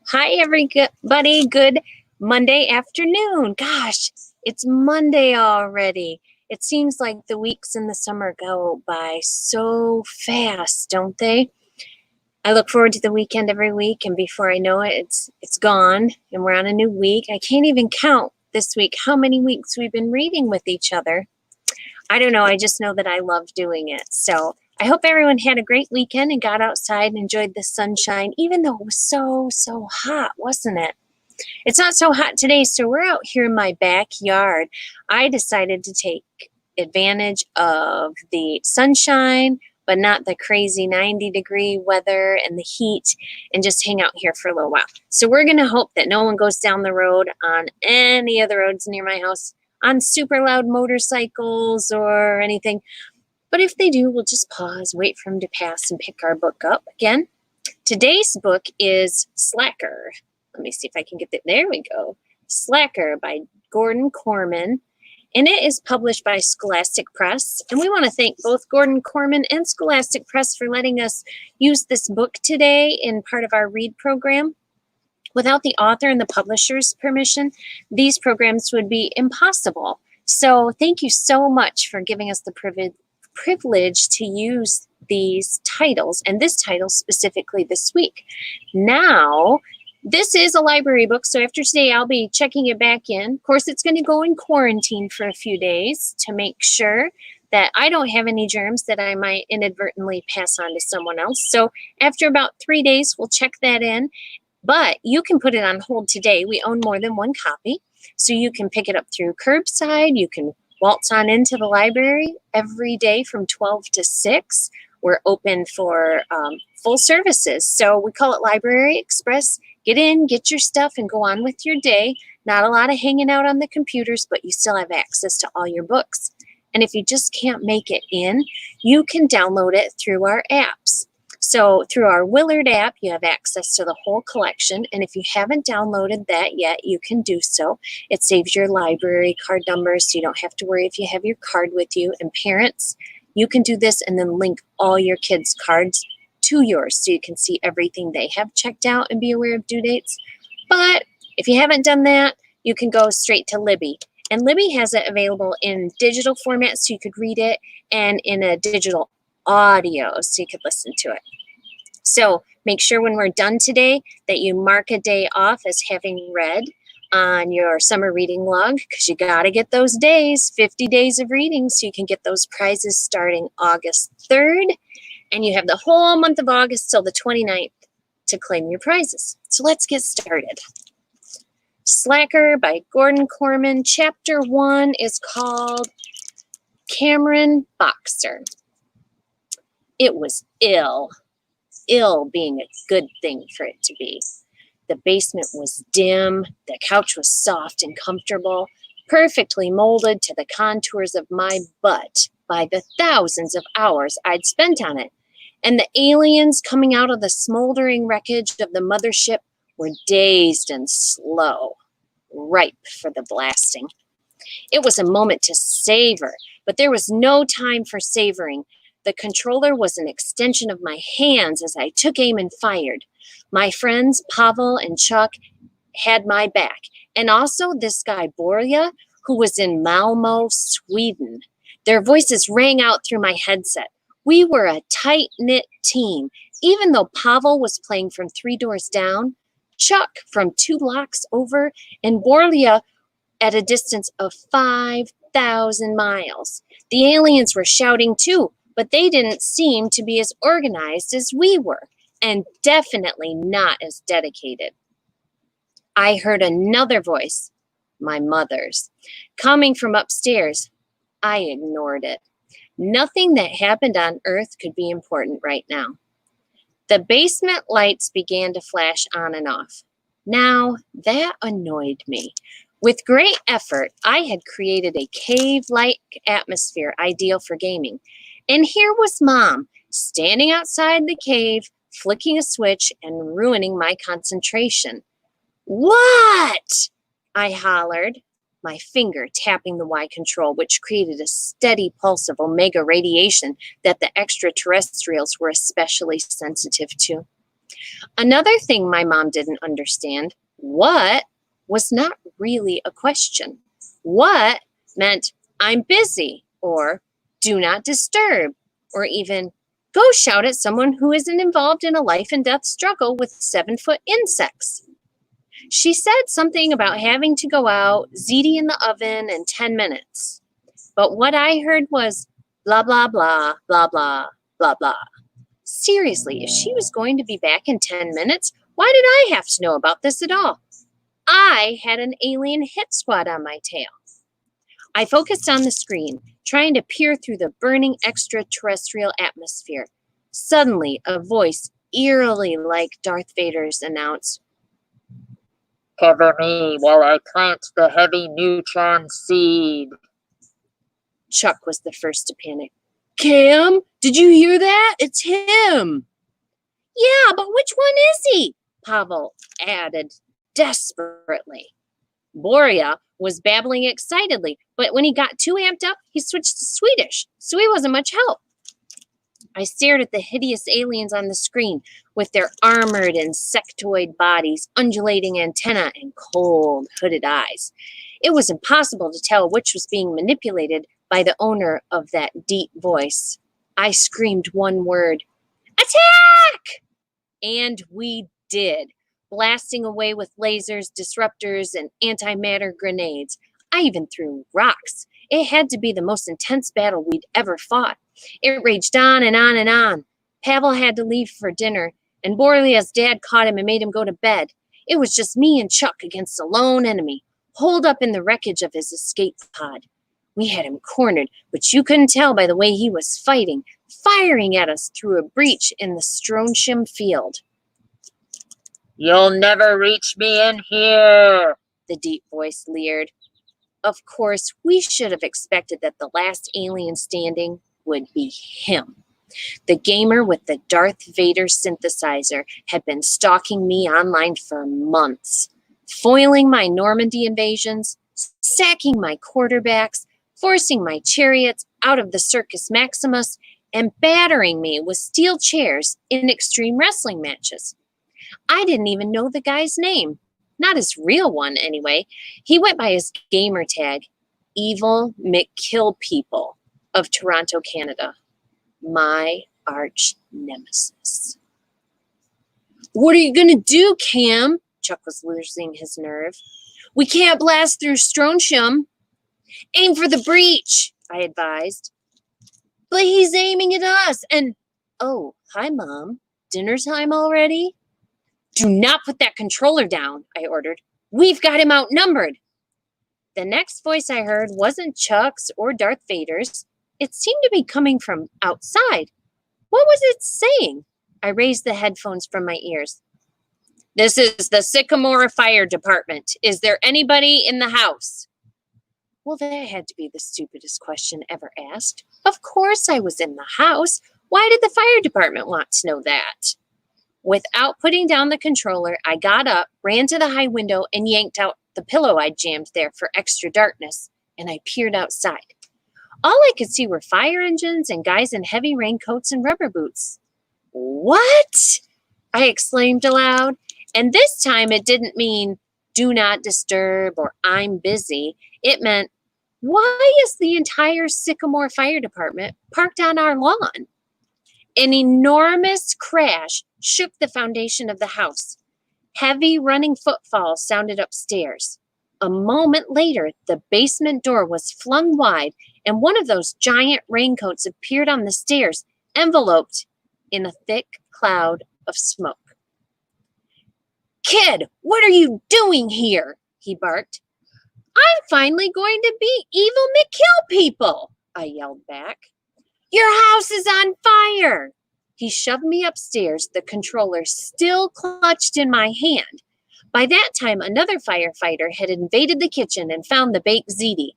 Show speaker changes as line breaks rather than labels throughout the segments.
Hi, everybody. Good Monday afternoon. Gosh, it's Monday already. It seems like the weeks in the summer go by so fast, don't they? I look forward to the weekend every week, and before I know it, it's gone, and we're on a new week. I can't even count this week how many weeks we've been reading with each other. I don't know. I just know that I love doing it. So I hope everyone had a great weekend and got outside and enjoyed the sunshine, even though it was so hot, wasn't it? It's not so hot today, so we're out here in my backyard. I decided to take advantage of the sunshine, but not the crazy 90-degree weather and the heat, and just hang out here for a little while. So we're going to hope that no one goes down the road on any of the roads near my house on super loud motorcycles or anything. But if they do, we'll just pause, wait for them to pass, and pick our book up again. Today's book is Slacker. Let me see if I can get it. There we go. Slacker by Gordon Corman. And it is published by Scholastic Press. And we want to thank both Gordon Corman and Scholastic Press for letting us use this book today in part of our read program. Without the author and the publisher's permission, these programs would be impossible. So thank you so much for giving us the privilege to use these titles, and this title specifically this week. Now, this is a library book, so after today, I'll be checking it back in. Of course, it's going to go in quarantine for a few days to make sure that I don't have any germs that I might inadvertently pass on to someone else. So after about 3 days, we'll check that in. But you can put it on hold today. We own more than one copy, so you can pick it up through curbside. You can waltz on into the library every day from 12 to 6. We're open for full services. So we call it Library Express. Get in, get your stuff, and go on with your day. Not a lot of hanging out on the computers, but you still have access to all your books. And if you just can't make it in, you can download it through our apps. So through our Willard app, you have access to the whole collection. And if you haven't downloaded that yet, you can do so. It saves your library card numbers, so you don't have to worry if you have your card with you. And parents, you can do this and then link all your kids' cards to yours so you can see everything they have checked out and be aware of due dates. But if you haven't done that, you can go straight to Libby. And Libby has it available in digital format so you could read it, and in a digital audio so you could listen to it. So make sure when we're done today that you mark a day off as having read on your summer reading log, because you got to get those days, 50 days of reading, so you can get those prizes starting August 3rd. And you have the whole month of August till the 29th to claim your prizes. So let's get started. Slacker by Gordon Corman. Chapter 1 is called Cameron Boxer. It was ill being a good thing for it to be. The basement was dim, the couch was soft and comfortable, perfectly molded to the contours of my butt by the thousands of hours I'd spent on it. And the aliens coming out of the smoldering wreckage of the mothership were dazed and slow, ripe for the blasting. It was a moment to savor, but there was no time for savoring. The controller was an extension of my hands as I took aim and fired. My friends, Pavel and Chuck, had my back, and also this guy, Borja, who was in Malmo, Sweden. Their voices rang out through my headset. We were a tight-knit team. Even though Pavel was playing from 3 doors down, Chuck from 2 blocks over, and Borja at a distance of 5,000 miles. The aliens were shouting too, but they didn't seem to be as organized as we were, and definitely not as dedicated. I heard another voice, my mother's, coming from upstairs. I ignored it. Nothing that happened on Earth could be important right now. The basement lights began to flash on and off. Now, that annoyed me. With great effort, I had created a cave-like atmosphere ideal for gaming. And here was Mom, standing outside the cave, flicking a switch and ruining my concentration. "What?" I hollered. my finger tapping the Y control, which created a steady pulse of omega radiation that the extraterrestrials were especially sensitive to. Another thing my mom didn't understand, what was not really a question. What meant I'm busy, or do not disturb, or even go shout at someone who isn't involved in a life and death struggle with 7-foot insects. She said something about having to go out, ziti in the oven in 10 minutes. But what I heard was blah, blah, blah, blah, blah, blah, blah. Seriously, if she was going to be back in 10 minutes, why did I have to know about this at all? I had an alien hit squad on my tail. I focused on the screen, trying to peer through the burning extraterrestrial atmosphere. Suddenly, a voice eerily like Darth Vader's announced,
"Cover me while I plant the heavy neutron seed."
Chuck was the first to panic. Cam, did you hear that? It's him. Yeah, but which one is he? Pavel added desperately. Boria was babbling excitedly, but when he got too amped up, he switched to Swedish, so he wasn't much help. I stared at the hideous aliens on the screen with their armored insectoid bodies, undulating antennae, and cold, hooded eyes. It was impossible to tell which was being manipulated by the owner of that deep voice. I screamed one word, "Attack!" And we did, blasting away with lasers, disruptors, and antimatter grenades. I even threw rocks. It had to be the most intense battle we'd ever fought. It raged on and on and on. Pavel had to leave for dinner, and Borlia's dad caught him and made him go to bed. It was just me and Chuck against a lone enemy, holed up in the wreckage of his escape pod. We had him cornered, but you couldn't tell by the way he was fighting, firing at us through a breach in the strontium field.
"You'll never reach me in here,"
the deep voice leered. Of course, we should have expected that the last alien standing would be him. The gamer with the Darth Vader synthesizer had been stalking me online for months, foiling my Normandy invasions, sacking my quarterbacks, forcing my chariots out of the Circus Maximus, and battering me with steel chairs in extreme wrestling matches. I didn't even know the guy's name. Not his real one, anyway. He went by his gamer tag, Evil McKillPeople of Toronto, Canada. My arch nemesis. What are you going to do, Cam? Chuck was losing his nerve. We can't blast through strontium. Aim for the breach, I advised. But he's aiming at us, and... Oh, hi, Mom. Dinner time already? Do not put that controller down, I ordered. We've got him outnumbered. The next voice I heard wasn't Chuck's or Darth Vader's. It seemed to be coming from outside. What was it saying? I raised the headphones from my ears. This is the Sycamore Fire Department. Is there anybody in the house? Well, that had to be the stupidest question ever asked. Of course I was in the house. Why did the fire department want to know that? Without putting down the controller, I got up, ran to the high window, and yanked out the pillow I'd jammed there for extra darkness, and I peered outside. All I could see were fire engines and guys in heavy raincoats and rubber boots. What? I exclaimed aloud, and this time it didn't mean do not disturb or I'm busy. It meant, why is the entire Sycamore Fire Department parked on our lawn? An enormous crash shook the foundation of the house. Heavy running footfalls sounded upstairs. A moment later, the basement door was flung wide, and one of those giant raincoats appeared on the stairs, enveloped in a thick cloud of smoke. Kid, what are you doing here? He barked. I'm finally going to be Evil McKillPeople, I yelled back. Your house is on fire! He shoved me upstairs, the controller still clutched in my hand. By that time, another firefighter had invaded the kitchen and found the baked ziti,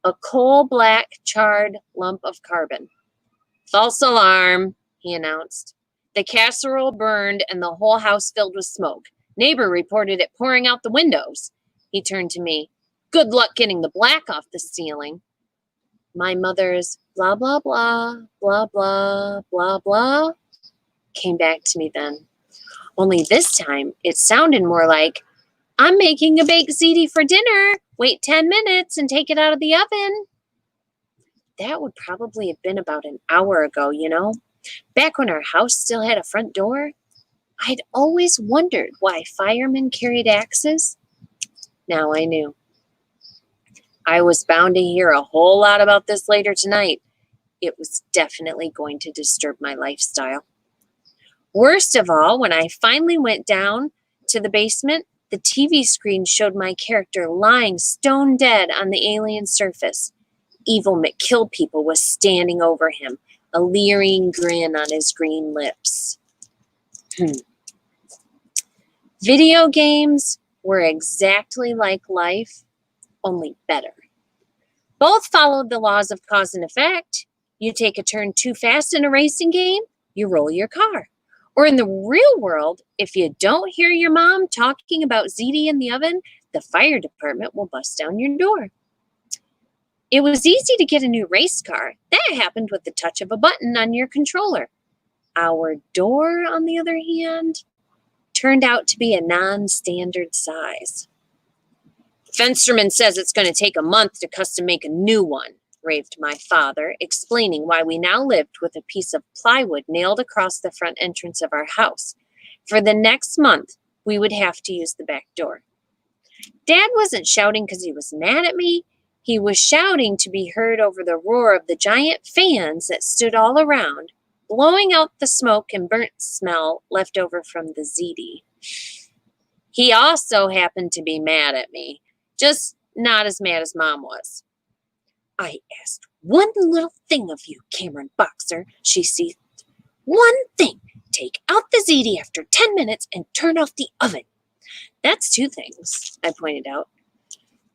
a coal-black, charred lump of carbon. False alarm, he announced. The casserole burned and the whole house filled with smoke. Neighbor reported it pouring out the windows. He turned to me. Good luck getting the black off the ceiling. My mother's blah, blah, blah, blah, blah, blah, blah came back to me then. Only this time, it sounded more like, I'm making a baked ziti for dinner. Wait 10 minutes and take it out of the oven. That would probably have been about an hour ago, you know? Back when our house still had a front door. I'd always wondered why firemen carried axes. Now I knew. I was bound to hear a whole lot about this later tonight. It was definitely going to disturb my lifestyle. Worst of all, when I finally went down to the basement, the TV screen showed my character lying stone dead on the alien surface. Evil McKillpeople was standing over him, a leering grin on his green lips. Video games were exactly like life, only better. Both followed the laws of cause and effect. You take a turn too fast in a racing game, you roll your car. Or in the real world, if you don't hear your mom talking about ziti in the oven, the fire department will bust down your door. It was easy to get a new race car. That happened with the touch of a button on your controller. Our door, on the other hand, turned out to be a non-standard size. Fensterman says it's going to take a month to custom make a new one, raved my father, explaining why we now lived with a piece of plywood nailed across the front entrance of our house. For the next month, we would have to use the back door. Dad wasn't shouting because he was mad at me. He was shouting to be heard over the roar of the giant fans that stood all around, blowing out the smoke and burnt smell left over from the ziti. He also happened to be mad at me, just not as mad as Mom was. I asked one little thing of you, Cameron Boxer, she seethed. One thing. Take out the ziti after 10 minutes and turn off the oven. That's two things, I pointed out.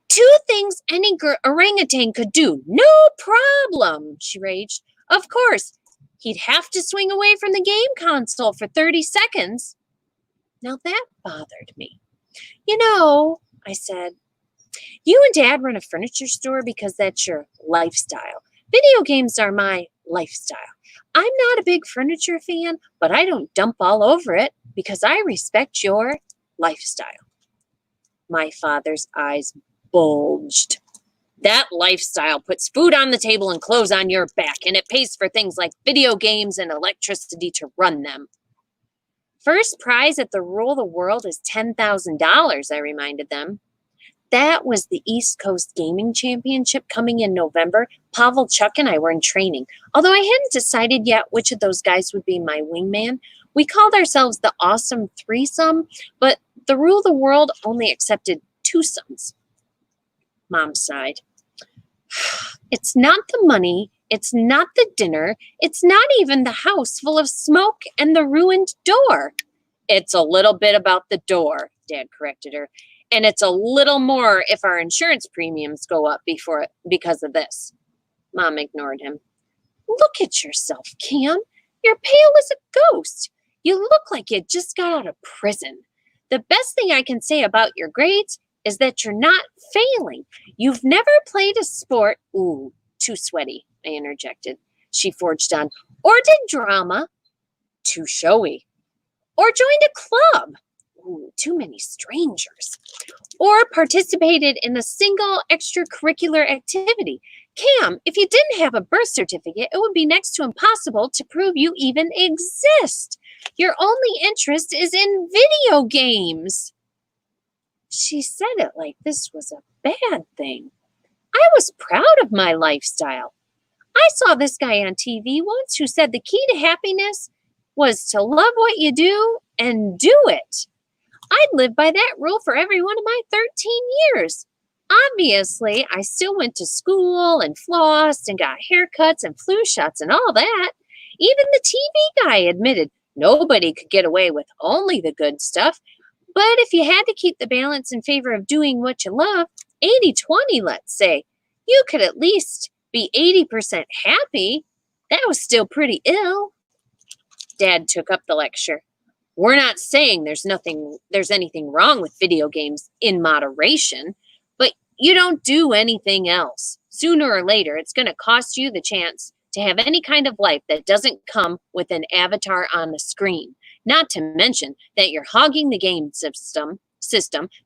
Two things any orangutan could do. No problem, she raged. Of course, he'd have to swing away from the game console for 30 seconds. Now that bothered me. You know, I said, you and Dad run a furniture store because that's your lifestyle. Video games are my lifestyle. I'm not a big furniture fan, but I don't dump all over it because I respect your lifestyle. My father's eyes bulged. That lifestyle puts food on the table and clothes on your back, and it pays for things like video games and electricity to run them. First prize at the Rule the World is $10,000, I reminded them. That was the East Coast Gaming Championship coming in November. Pavel, Chuck, and I were in training. Although I hadn't decided yet which of those guys would be my wingman, we called ourselves the Awesome Threesome, but the Rule the World only accepted twosomes. Mom sighed. It's not the money, it's not the dinner, it's not even the house full of smoke and the ruined door. It's a little bit about the door, Dad corrected her. And it's a little more if our insurance premiums go up because of this. Mom ignored him. Look at yourself, Cam. You're pale as a ghost. You look like you just got out of prison. The best thing I can say about your grades is that you're not failing. You've never played a sport. Ooh, too sweaty, I interjected. She forged on. Or did drama. Too showy. Or joined a club. Ooh, too many strangers. Or participated in a single extracurricular activity. Cam, if you didn't have a birth certificate, it would be next to impossible to prove you even exist. Your only interest is in video games. She said it like this was a bad thing. I was proud of my lifestyle. I saw this guy on TV once who said the key to happiness was to love what you do and do it. I'd live by that rule for every one of my 13 years. Obviously, I still went to school and flossed and got haircuts and flu shots and all that. Even the TV guy admitted nobody could get away with only the good stuff. But if you had to keep the balance in favor of doing what you love, 80-20, let's say, you could at least be 80% happy. That was still pretty ill. Dad took up the lecture. We're not saying there's anything wrong with video games in moderation, but you don't do anything else. Sooner or later, it's going to cost you the chance to have any kind of life that doesn't come with an avatar on the screen. Not to mention that you're hogging the game system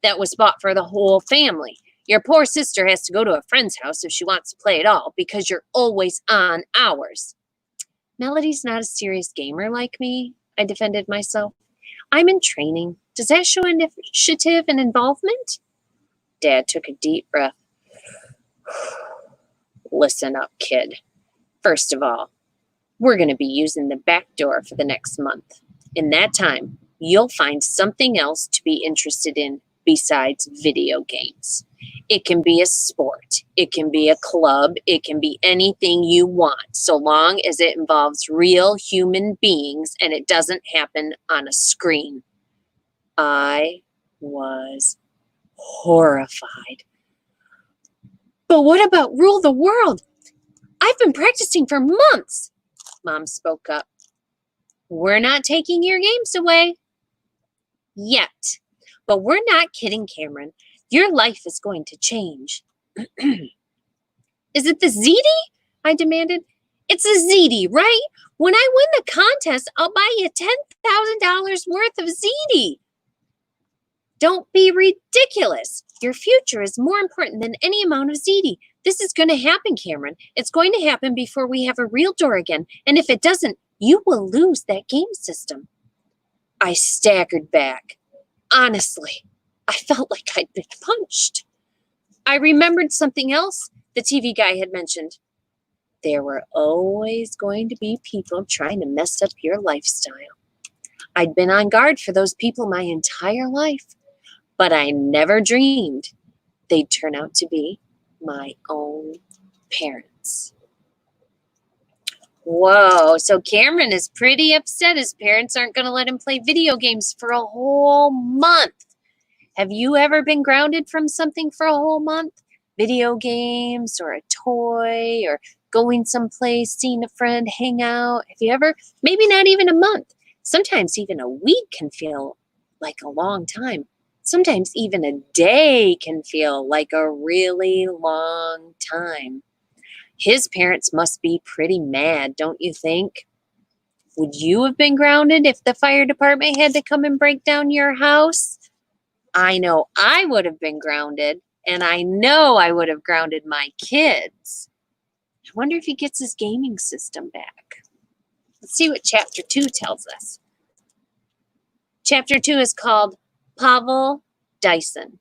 that was bought for the whole family. Your poor sister has to go to a friend's house if she wants to play at all because you're always on ours. Melody's not a serious gamer like me, I defended myself. I'm in training. Does that show initiative and involvement? Dad took a deep breath. Listen up, kid. First of all, we're going to be using the back door for the next month. In that time, you'll find something else to be interested in besides video games. It can be a sport, it can be a club, it can be anything you want, so long as it involves real human beings and it doesn't happen on a screen. I was horrified. But what about rule the world? I've been practicing for months, Mom spoke up. We're not taking your games away. Yet. But we're not kidding, Cameron. Your life is going to change. Is it the ZD? I demanded. It's a ZD, right? When I win the contest, I'll buy you $10,000 worth of ZD. Don't be ridiculous. Your future is more important than any amount of ZD. This is going to happen, Cameron. It's going to happen before we have a real door again. And if it doesn't, you will lose that game system. I staggered back. Honestly, I felt like I'd been punched. I remembered something else the TV guy had mentioned. There were always going to be people trying to mess up your lifestyle. I'd been on guard for those people my entire life, but I never dreamed they'd turn out to be my own parents. Whoa, so Cameron is pretty upset his parents aren't going to let him play video games for a whole month. Have you ever been grounded from something for a whole month? Video games or a toy or going someplace, seeing a friend, hang out? Have you ever? Maybe not even a month. Sometimes even a week can feel like a long time. Sometimes even a day can feel like a really long time. His parents must be pretty mad, don't you think? Would you have been grounded if the fire department had to come and break down your house? I know I would have been grounded, and I know I would have grounded my kids. I wonder if he gets his gaming system back. Let's see what Chapter 2 tells us. Chapter 2 is called Pavel, Dyson.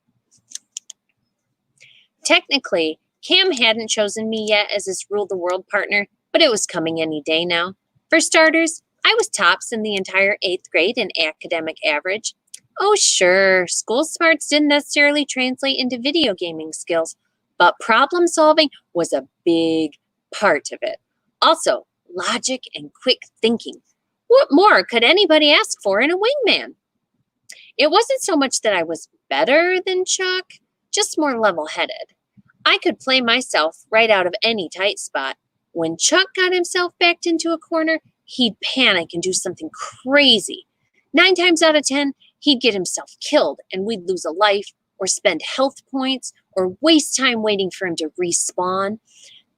Technically, Cam hadn't chosen me yet as his rule the world partner, but it was coming any day now. For starters, I was tops in the entire 8th grade in academic average. Oh, sure, school smarts didn't necessarily translate into video gaming skills, but problem solving was a big part of it. Also, logic and quick thinking. What more could anybody ask for in a wingman? It wasn't so much that I was better than Chuck, just more level-headed. I could play myself right out of any tight spot. When Chuck got himself backed into a corner, he'd panic and do something crazy. 9 times out of 10, he'd get himself killed and we'd lose a life or spend health points or waste time waiting for him to respawn.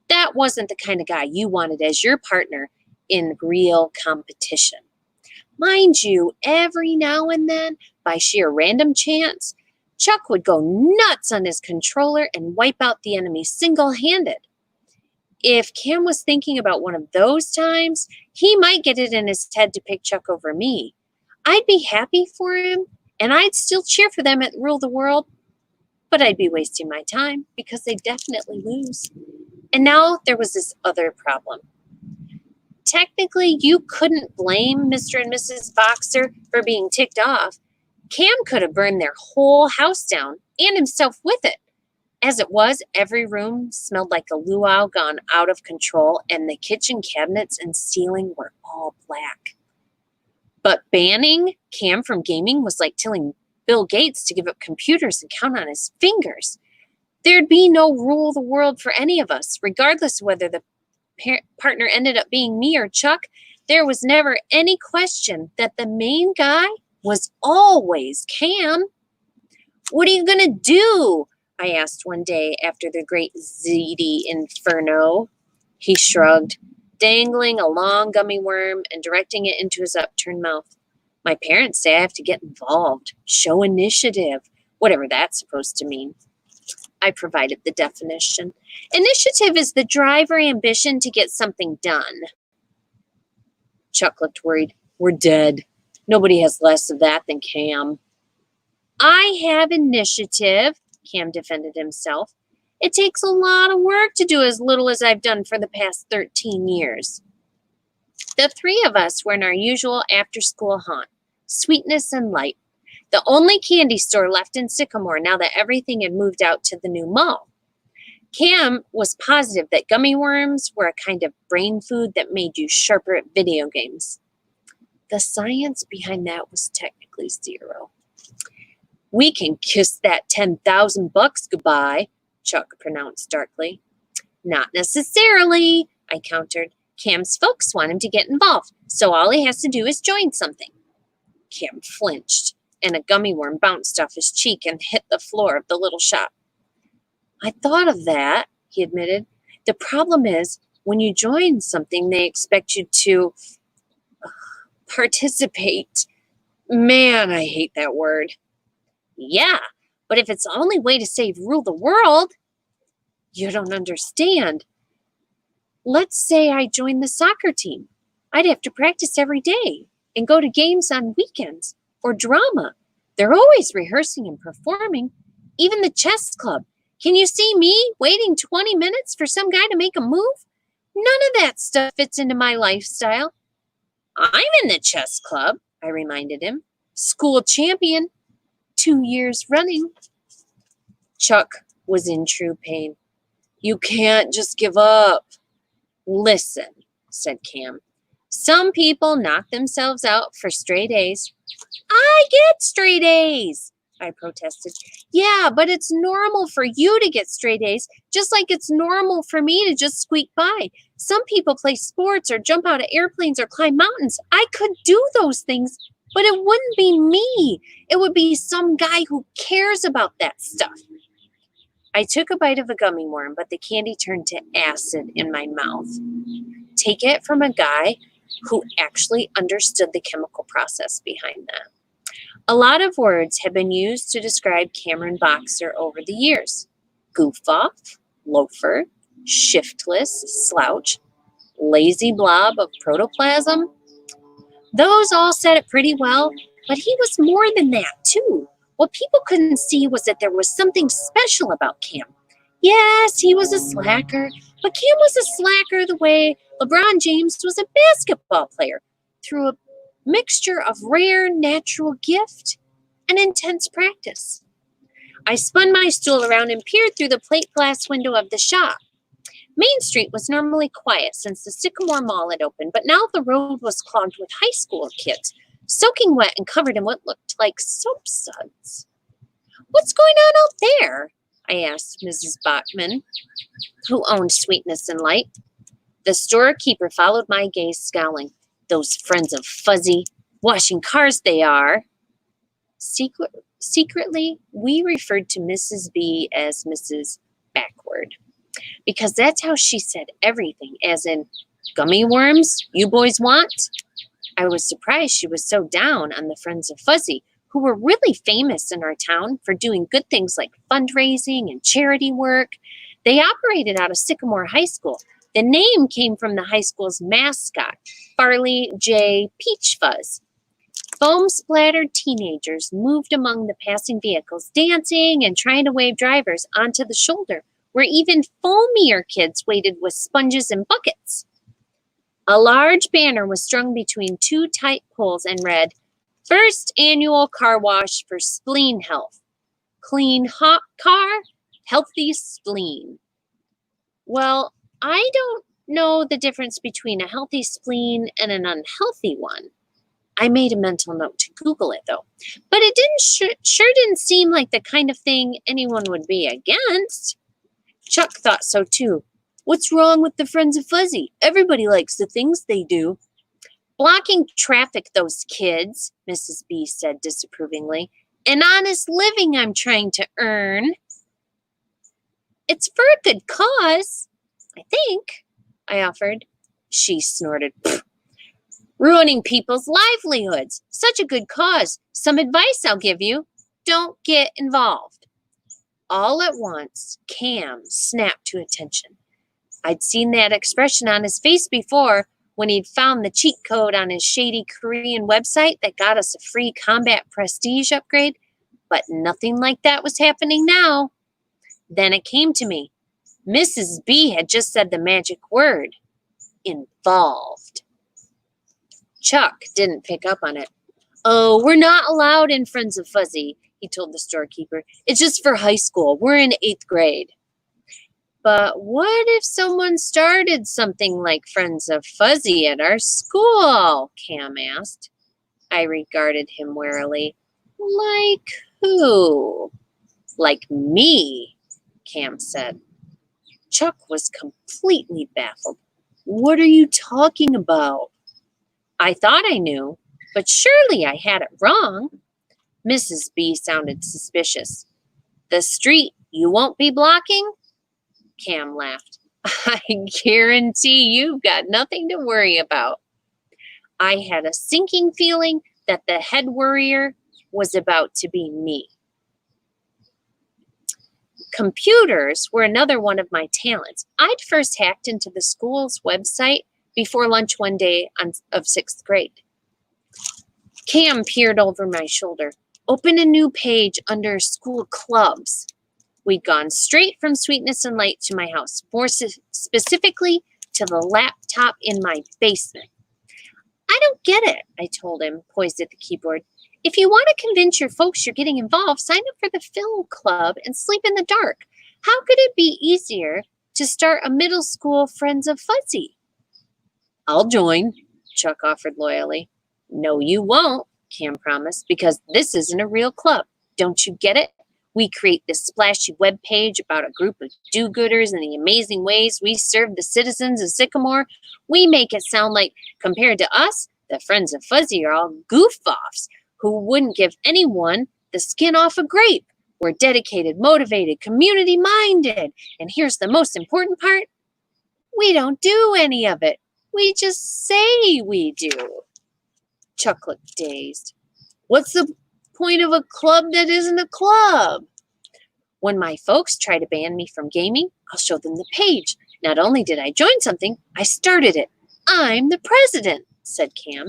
That wasn't the kind of guy you wanted as your partner in real competition. Mind you, every now and then, by sheer random chance, Chuck would go nuts on his controller and wipe out the enemy single-handed. If Cam was thinking about one of those times, he might get it in his head to pick Chuck over me. I'd be happy for him, and I'd still cheer for them at Rule the World, but I'd be wasting my time because they'd definitely lose. And now there was this other problem. Technically, you couldn't blame Mr. and Mrs. Boxer for being ticked off. Cam could have burned their whole house down and himself with it. As it was, every room smelled like a luau gone out of control, and the kitchen cabinets and ceiling were all black. But banning Cam from gaming was like telling Bill Gates to give up computers and count on his fingers. There'd be no rule of the world for any of us, regardless of whether the partner ended up being me or Chuck. There was never any question that the main guy was always Cam. What are you going to do? I asked one day after the great ziti inferno. He shrugged, dangling a long gummy worm and directing it into his upturned mouth. My parents say I have to get involved, show initiative, whatever that's supposed to mean. I provided the definition. Initiative is the drive or ambition to get something done. Chuck looked worried. We're dead. Nobody has less of that than Cam. I have initiative, Cam defended himself. It takes a lot of work to do as little as I've done for the past 13 years. The three of us were in our usual after-school haunt, Sweetness and Light, the only candy store left in Sycamore now that everything had moved out to the new mall. Cam was positive that gummy worms were a kind of brain food that made you sharper at video games. The science behind that was technically zero. We can kiss that $10,000 goodbye, Chuck pronounced darkly. Not necessarily, I countered. Cam's folks want him to get involved, so all he has to do is join something. Cam flinched, and a gummy worm bounced off his cheek and hit the floor of the little shop. I thought of that, he admitted. The problem is, when you join something, they expect you to participate. Man, I hate that word. Yeah, but if it's the only way to rule the world, you don't understand. Let's say I joined the soccer team. I'd have to practice every day and go to games on weekends or drama. They're always rehearsing and performing. Even the chess club. Can you see me waiting 20 minutes for some guy to make a move? None of that stuff fits into my lifestyle. I'm in the chess club, I reminded him. School champion, 2 years running. Chuck was in true pain. You can't just give up. Listen, said Cam. Some people knock themselves out for straight A's. I get straight A's, I protested. Yeah, but it's normal for you to get straight A's, just like it's normal for me to just squeak by. Some people play sports or jump out of airplanes or climb mountains. I could do those things, but it wouldn't be me. It would be some guy who cares about that stuff. I took a bite of a gummy worm, but the candy turned to acid in my mouth. Take it from a guy who actually understood the chemical process behind that. A lot of words have been used to describe Cameron Boxer over the years. Goof off, loafer, shiftless, slouch, lazy blob of protoplasm. Those all said it pretty well, but he was more than that, too. What people couldn't see was that there was something special about Cam. Yes, he was a slacker, but Cam was a slacker the way LeBron James was a basketball player, through a mixture of rare natural gift and intense practice. I spun my stool around and peered through the plate glass window of the shop. Main Street was normally quiet since the Sycamore Mall had opened, but now the road was clogged with high school kids, soaking wet and covered in what looked like soap suds. What's going on out there? I asked Mrs. Bachman, who owned Sweetness and Light. The storekeeper followed my gaze, scowling. Those friends of Fuzzy, washing cars they are. Secretly, we referred to Mrs. B as Mrs. Backward, because that's how she said everything, as in, gummy worms you boys want? I was surprised she was so down on the Friends of Fuzzy, who were really famous in our town for doing good things like fundraising and charity work. They operated out of Sycamore High School. The name came from the high school's mascot, Farley J. Peach Fuzz. Foam-splattered teenagers moved among the passing vehicles, dancing and trying to wave drivers onto the shoulder, where even foamier kids waited with sponges and buckets. A large banner was strung between two tight poles and read, First Annual Car Wash for Spleen Health. Clean hot car, healthy spleen. Well, I don't know the difference between a healthy spleen and an unhealthy one. I made a mental note to Google it, though. But it sure didn't seem like the kind of thing anyone would be against. Chuck thought so, too. What's wrong with the Friends of Fuzzy? Everybody likes the things they do. Blocking traffic, those kids, Mrs. B said disapprovingly. An honest living I'm trying to earn. It's for a good cause, I think, I offered. She snorted. Ruining people's livelihoods. Such a good cause. Some advice I'll give you. Don't get involved. All at once, Cam snapped to attention. I'd seen that expression on his face before when he'd found the cheat code on his shady Korean website that got us a free combat prestige upgrade, but nothing like that was happening now. Then it came to me. Mrs. B had just said the magic word, involved. Chuck didn't pick up on it. Oh, we're not allowed in Friends of Fuzzy, he told the storekeeper. It's just for high school. We're in 8th grade. But what if someone started something like Friends of Fuzzy at our school? Cam asked. I regarded him warily. Like who? Like me, Cam said. Chuck was completely baffled. What are you talking about? I thought I knew, but surely I had it wrong. Mrs. B sounded suspicious. The street you won't be blocking? Cam laughed. I guarantee you've got nothing to worry about. I had a sinking feeling that the head worrier was about to be me. Computers were another one of my talents. I'd first hacked into the school's website before lunch one day of 6th grade. Cam peered over my shoulder. Open a new page under school clubs. We'd gone straight from Sweetness and Light to my house, more specifically to the laptop in my basement. I don't get it, I told him, poised at the keyboard. If you want to convince your folks you're getting involved, sign up for the film club and sleep in the dark. How could it be easier to start a middle school Friends of Fuzzy? I'll join, Chuck offered loyally. No, you won't, Cam promised, because this isn't a real club. Don't you get it? We create this splashy web page about a group of do-gooders and the amazing ways we serve the citizens of Sycamore. We make it sound like, compared to us, the Friends of Fuzzy are all goof-offs who wouldn't give anyone the skin off a grape. We're dedicated, motivated, community-minded. And here's the most important part. We don't do any of it. We just say we do. Chuck looked dazed. What's the point of a club that isn't a club? When my folks try to ban me from gaming, I'll show them the page. Not only did I join something, I started it. I'm the president, said Cam.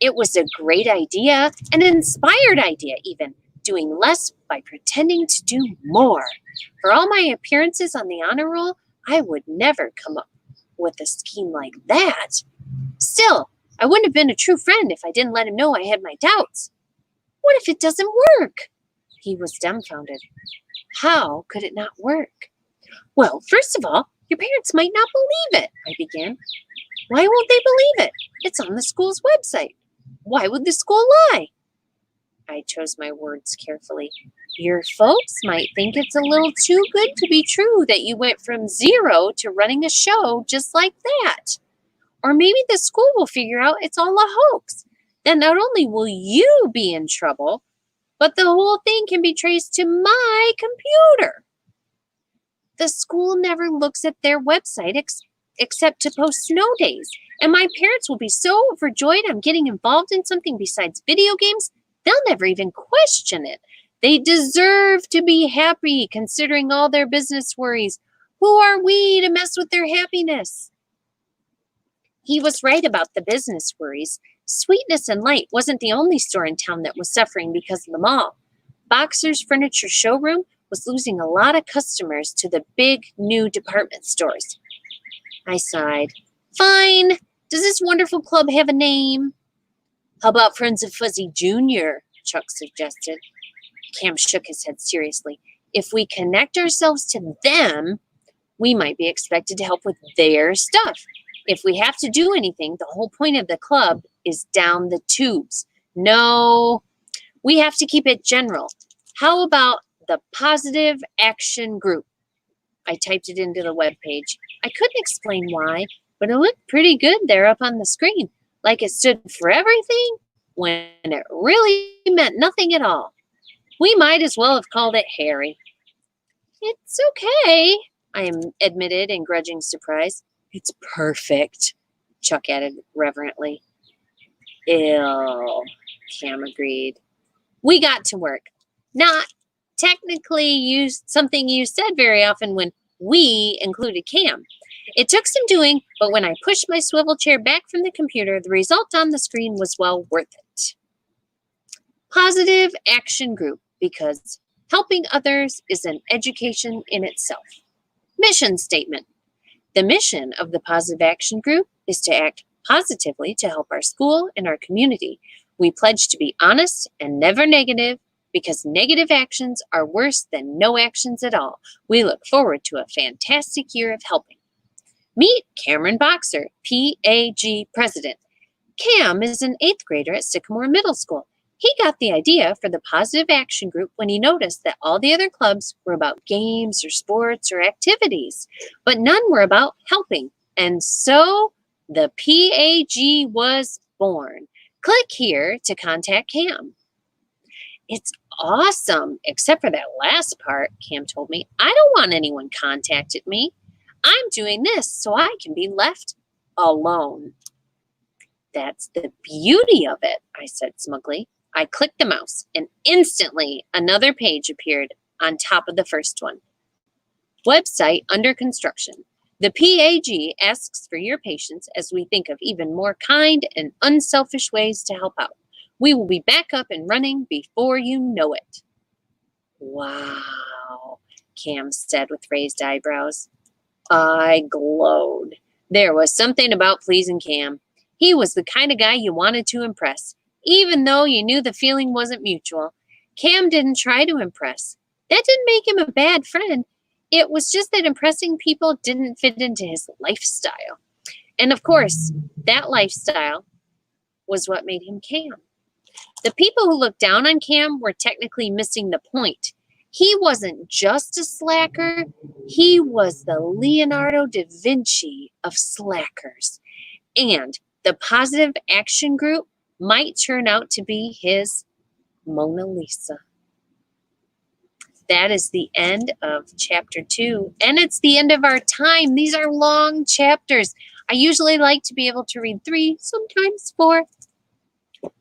It was a great idea, an inspired idea even, doing less by pretending to do more. For all my appearances on the honor roll, I would never come up with a scheme like that. Still, I wouldn't have been a true friend if I didn't let him know I had my doubts. What if it doesn't work? He was dumbfounded. How could it not work? Well, first of all, your parents might not believe it, I began. Why won't they believe it? It's on the school's website. Why would the school lie? I chose my words carefully. Your folks might think it's a little too good to be true that you went from 0 to running a show just like that. Or maybe the school will figure out it's all a hoax. Then not only will you be in trouble, but the whole thing can be traced to my computer. The school never looks at their website except to post snow days, and my parents will be so overjoyed I'm getting involved in something besides video games, they'll never even question it. They deserve to be happy, considering all their business worries. Who are we to mess with their happiness? He was right about the business worries. Sweetness and Light wasn't the only store in town that was suffering because of the mall. Boxer's Furniture Showroom was losing a lot of customers to the big new department stores. I sighed. Fine. Does this wonderful club have a name? How about Friends of Fuzzy Jr., Chuck suggested. Cam shook his head seriously. If we connect ourselves to them, we might be expected to help with their stuff. If we have to do anything, the whole point of the club is down the tubes. No, we have to keep it general. How about the Positive Action Group? I typed it into the webpage. I couldn't explain why, but it looked pretty good there up on the screen, like it stood for everything when it really meant nothing at all. We might as well have called it Harry. It's okay, I admitted in grudging surprise. It's perfect, Chuck added reverently. Ill, Cam agreed. We got to work. Not technically something you said very often when we included Cam. It took some doing, but when I pushed my swivel chair back from the computer, the result on the screen was well worth it. Positive Action Group, because helping others is an education in itself. Mission statement. The mission of the Positive Action Group is to act positively to help our school and our community. We pledge to be honest and never negative, because negative actions are worse than no actions at all. We look forward to a fantastic year of helping. Meet Cameron Boxer, PAG President. Cam is an 8th grader at Sycamore Middle School. He got the idea for the Positive Action Group when he noticed that all the other clubs were about games or sports or activities, but none were about helping. And so the PAG was born. Click here to contact Cam. It's awesome, except for that last part, Cam told me. I don't want anyone contacted me. I'm doing this so I can be left alone. That's the beauty of it, I said smugly. I clicked the mouse, and instantly another page appeared on top of the first one. Website under construction. The PAG asks for your patience as we think of even more kind and unselfish ways to help out. We will be back up and running before you know it. Wow, Cam said with raised eyebrows. I glowed. There was something about pleasing Cam. He was the kind of guy you wanted to impress, even though you knew the feeling wasn't mutual. Cam didn't try to impress. That didn't make him a bad friend. It was just that impressing people didn't fit into his lifestyle. And of course, that lifestyle was what made him Cam. The people who looked down on Cam were technically missing the point. He wasn't just a slacker, he was the Leonardo da Vinci of slackers. And the Positive Action Group might turn out to be his Mona Lisa. That is the end of chapter 2, and it's the end of our time. These are long chapters. I usually like to be able to read 3, sometimes 4,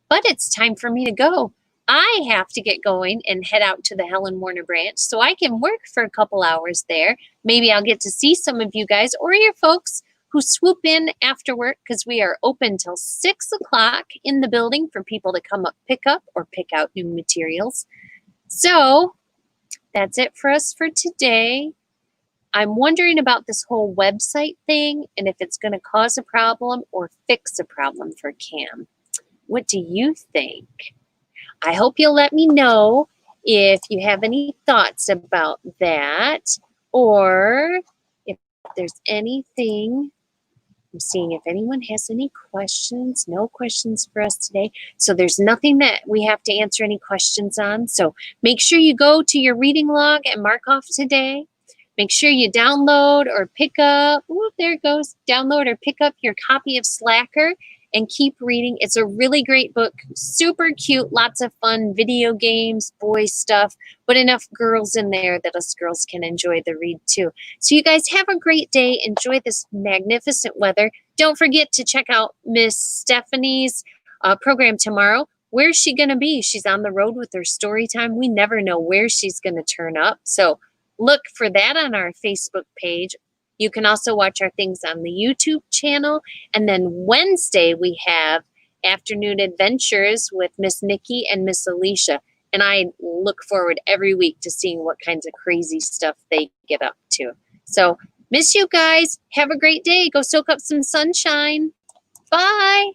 but it's time for me to go. I have to get going and head out to the Helen Warner branch so I can work for a couple hours there. Maybe I'll get to see some of you guys or your folks who swoop in after work, because we are open till 6 o'clock in the building for people to come up, pick up, or pick out new materials. So that's it for us for today. I'm wondering about this whole website thing and if it's going to cause a problem or fix a problem for Cam. What do you think? I hope you'll let me know if you have any thoughts about that, or if there's anything. I'm seeing if anyone has any questions. No questions for us today. So there's nothing that we have to answer any questions on. So make sure you go to your reading log and mark off today. Make sure you download or pick up, there it goes, download or pick up your copy of Slacker and keep reading. It's a really great book, super cute, lots of fun, video games, boy stuff, but enough girls in there that us girls can enjoy the read too. So you guys have a great day. Enjoy this magnificent weather. Don't forget to check out Miss Stephanie's program tomorrow. Where's she going to be? She's on the road with her story time. We never know where she's going to turn up. So look for that on our Facebook page. You can also watch our things on the YouTube channel. And then Wednesday, we have Afternoon Adventures with Miss Nikki and Miss Alicia. And I look forward every week to seeing what kinds of crazy stuff they get up to. So miss you guys. Have a great day. Go soak up some sunshine. Bye.